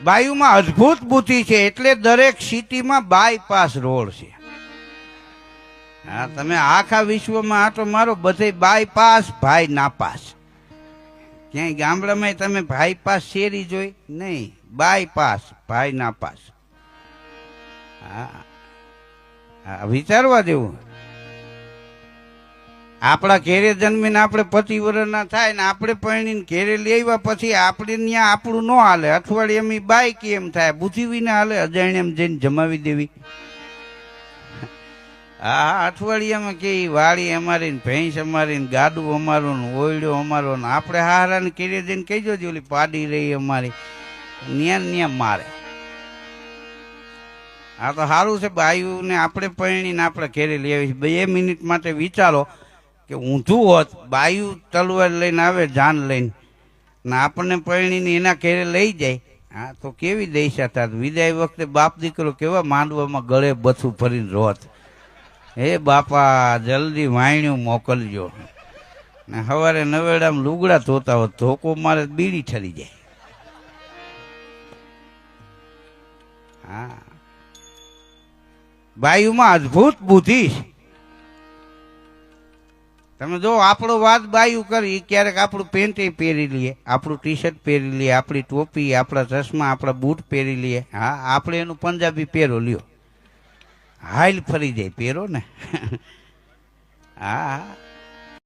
બાયુમાં અદ્ભુત બુદ્ધિ છે, એટલે દરેક સિટીમાં બાયપાસ રોડ છે. હા, તમે આખા વિશ્વમાં આટો મારો, બધે બાયપાસ ભાઈ નાપાસ. ક્યાંય ગામડામાં તમે બાયપાસ શેરી જોઈ નહીં, બાયપાસ ભાઈ નાપાસ. હા, વિચારવા જેવું. આપણા ઘેરે જન્મીને આપણે 25 વર્ષના થાય ને આપણે પરણીને ઘેરે લઈ આવ્યા પછી આપણે ત્યાં આપણું ન હાલે, અઠવાડિયામાં બાય કેમ થાય, બુદ્ધિ વિના હાલે, અજાણ્યામાં જઈને જમાવી દેવી. હા, અઠવાડિયામાં કે વાડી અમારી, ભેંસ અમારી, ગાડું અમારું, ઓયડો અમારો, ને આપણે હારાને ઘેરે જઈને કહીજો ઓલી પાડી રહી અમારી, ન્યા મારે. આ તો સારું છે, બાયુને આપણે પરણીને આપણે ઘેરે લઈ આવી. 2 મિનિટ માટે વિચારો કે ઊંધું હોત, બાયુ તલવાર લઈને આવે જાન લઈને, ને આપણને પરણીને એના ઘેરે લઈ જાય, હા તો કેવી દશા થાત. વિદાય વખતે બાપ દીકરો કેવા માંડવામાં ગળે બથું ફરીને રોત, હે બાપા જલ્દી વાયણું મોકલજો. ને સવારે નવેડામાં લુગડા ધોતા હોત, ધોકો મારે બીડી ઠરી જાય. હા, બાયુમાં અદ્ભુત બુદ્ધિ છે. તમે જો આપણો વાત બાયુ કરી, ક્યારેક આપણું પેન્ટ પહેરી લઈએ, આપણું ટી શર્ટ પહેરી લઈએ, આપણી ટોપી, આપણા ચશ્મા, આપણા બૂટ પહેરી લઈએ. હા, આપણે એનું પંજાબી પહેરો લ્યો, હાઈલ ફરી જાય, પહેરો ને. હા.